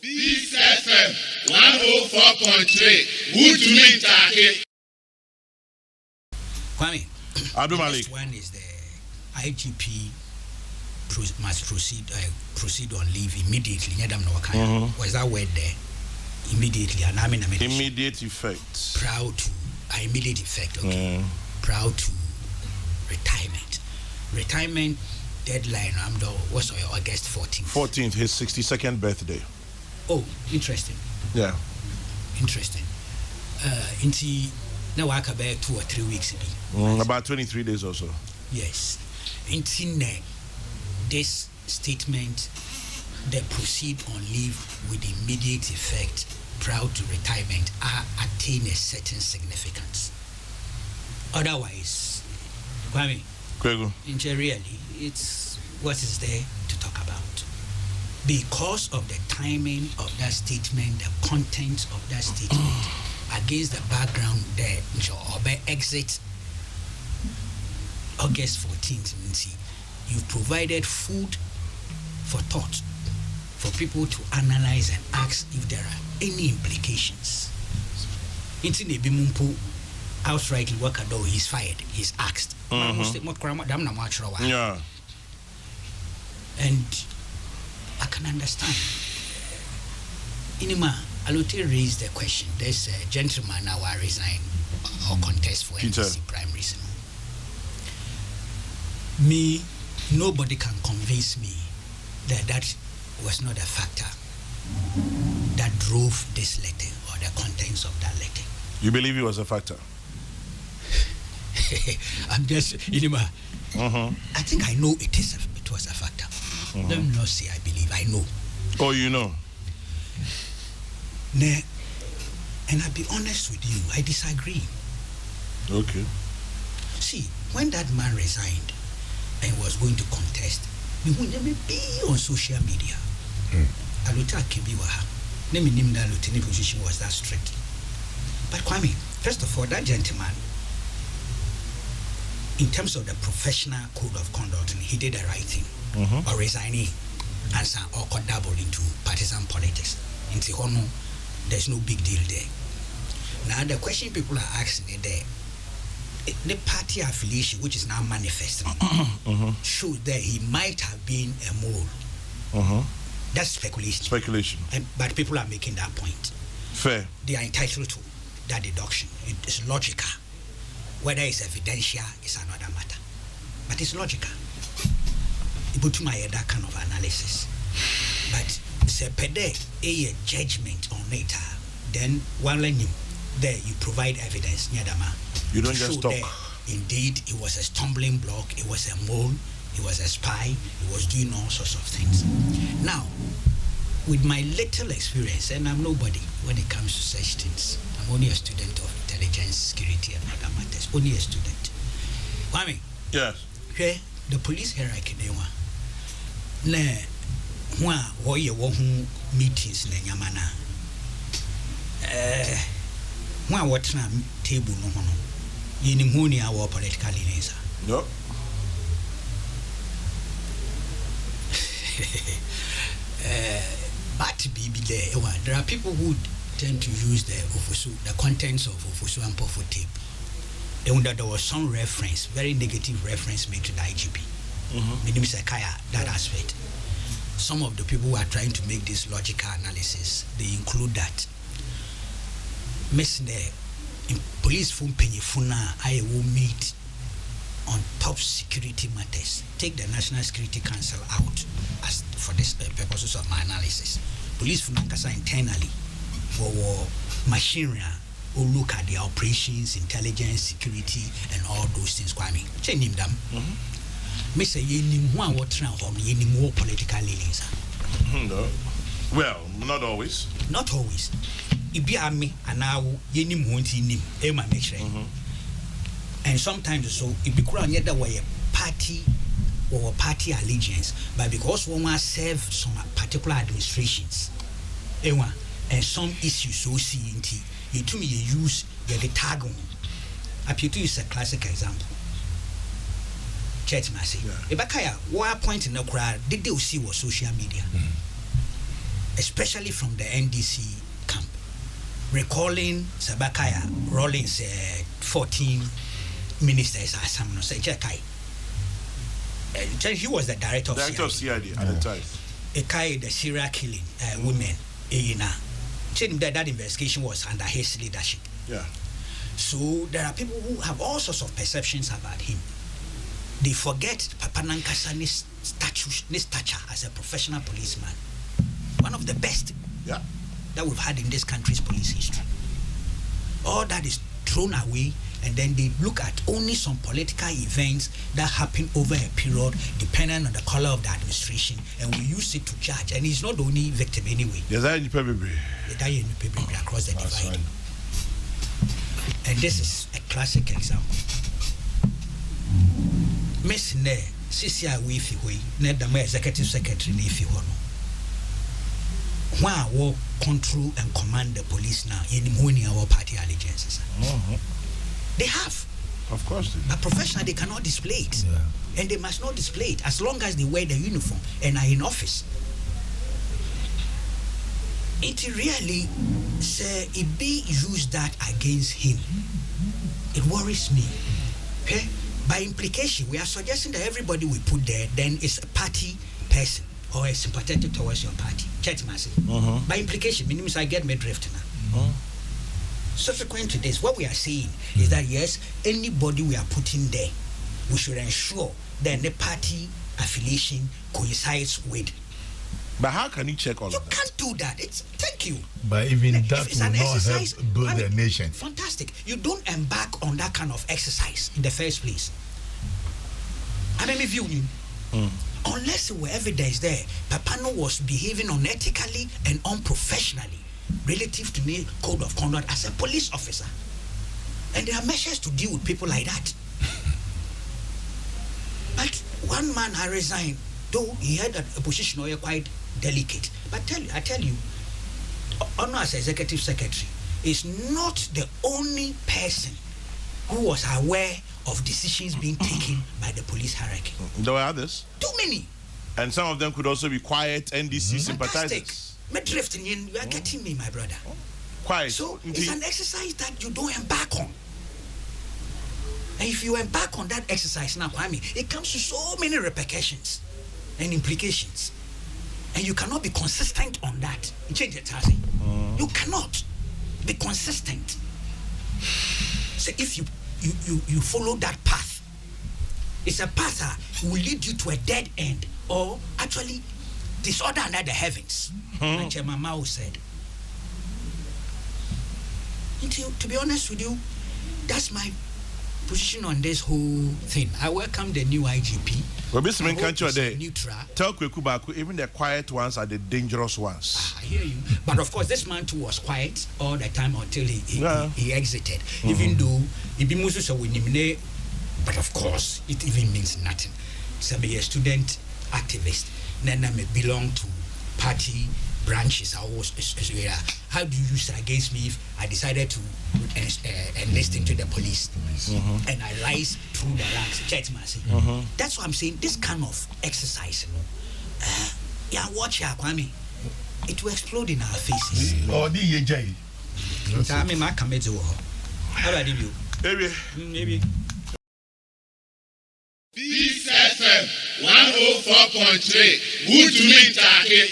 Peace FM 104.3. Who to meet Take? Kwame. Abdul Malik. Next one is the IGP must proceed on leave immediately. Was that word there? Immediately. Immediate effect. Proud to immediate effect. Okay. Proud to retirement. Retirement deadline. What's August 14th? 14th, his 62nd birthday. Oh, interesting. Yeah. Interesting. Inti now I about 2 or 3 weeks ago. About 23 days or so. Yes. Inti this statement, they proceed on leave with immediate effect, proud to retirement, attain a certain significance. Otherwise, Kwame, really, it's what is there to talk about. Because of the timing of that statement, the content of that statement, against the background there, exit August 14th, you've provided food for thought for people to analyze and ask if there are any implications. Outrightly, he's fired, he's asked. Yeah. And I can understand. Inima, Alute raised the question. There's a gentleman now who resign or contest for NDC primary. Me, nobody can convince me that was not a factor that drove this letter or the contents of that letter. You believe it was a factor? I'm just, Inima. I think I know it was a factor. Let me not say I believe, I know. Oh, you know? And I'll be honest with you, I disagree. Okay. See, when that man resigned and was going to contest, he would never be on social media. Aluta Kibiwaha. Name him that lieutenant position was that strict. But Kwame, first of all, that gentleman, in terms of the professional code of conduct, he did the right thing. Or resigning or dabble into partisan politics. In Tihono, there's no big deal there. Now the question people are asking is there, the party affiliation, which is now manifesting, shows that he might have been a mole. That's speculation. But people are making that point. Fair. They are entitled to that deduction. It is logical. Whether it's evidential is another matter. But it's logical. Able to my that kind of analysis. But say a judgment on it, then one line there you provide evidence near the man. You don't just talk. Indeed, it was a stumbling block, it was a mole, it was a spy, it was doing all sorts of things. Now, with my little experience, and I'm nobody when it comes to such things, I'm only a student of intelligence, security, and other matters. Only a student. Kwame? Yes. Okay, the police hierarchy, meetings na nyamana what's na table no hono yini huni our political leaders no but there are people who tend to use the contents of Ofusu and Pofo tape. And there was some reference, very negative reference made to the IGP. That aspect. Some of the people who are trying to make this logical analysis, they include that. In police phone penifuna, I will meet on top security matters. Take the National Security Council out as for this purposes of my analysis. Police phone internally for machinery or look at the operations, intelligence, security, and all those things. Kwame, change them. Mr. Yenimwa, what now? Yenimwa political leanings. No. Well, not always. Not always. It be me and now Yenim won't see him. Emma make sure. And sometimes so it be crowned yet that way a party or party allegiance, but because one must serve some particular administrations. Emma and some issues so CNT, you to me use the tag on. Apeatu is a classic example. Church Massey. Ebakaya, what point in the crowd did they see was social media? especially from the NDC camp, recalling Sabakaya Rollins 14 ministers as some no say Chekai. He was the director of CID at the time. Ekai, the serial killing women. That investigation was under his leadership. Yeah. So there are people who have all sorts of perceptions about him. They forget Papa Nankasani's stature as a professional policeman. One of the best that we've had in this country's police history. All that is thrown away, and then they look at only some political events that happen over a period depending on the color of the administration, and we use it to judge. And he's not the only victim anyway. Yes, I across the divide. Right. And this is a classic example. Miss Ne, Sisia Wifi, Nedama executive secretary Nifi Hono. Why will control and command the police now in our party allegiances? They have. Of course they do. But professionally, they cannot display it. Yeah. And they must not display it as long as they wear the uniform and are in office. It really, say, it be used that against him. It worries me. Okay? By implication, we are suggesting that everybody we put there then is a party person or is sympathetic towards your party. By implication, means I get me drift now. Subsequent to this, what we are saying is that yes, anybody we are putting there, we should ensure that the party affiliation coincides with. But how can you check all of that? You can't do that. Thank you. But even that will not help build the nation. Fantastic. You don't embark on that kind of exercise in the first place. I mean, if you unless there were evidence there, Papano was behaving unethically and unprofessionally relative to the code of conduct as a police officer. And there are measures to deal with people like that. But one man had resigned, though he had a position quite delicate. But I tell you, Honor as executive secretary is not the only person who was aware of decisions being taken by the police hierarchy. There were others. Too many. And some of them could also be quiet NDC sympathizers. Me drifting in, you are getting me, my brother. Quiet. So it's an exercise that you don't embark on. And if you embark on that exercise now, Kwame, it comes to so many repercussions and implications. And you cannot be consistent on that. You cannot be consistent. So if you follow that path, it's a path that will lead you to a dead end or actually disorder under the heavens. Like Chairman Mao said. To be honest with you, that's my position on this whole thing. I welcome the new IGP. Well, Mr. Minkancho, neutral. Tell Kweku Baako, even the quiet ones are the dangerous ones. I hear you. But of course, this man too was quiet all the time until he exited. Even though he be Musu so we but of course, it even means nothing. So be a student activist. Then I may belong to party branches. How do you use it against me if I decided to enlist into the police and I rise through the ranks? That's what I'm saying. This kind of exercise, watch here, Kwame. It will explode in our faces. Oh, the EJ. How about you? Maybe. Peace FM 104.3. Good to meet you.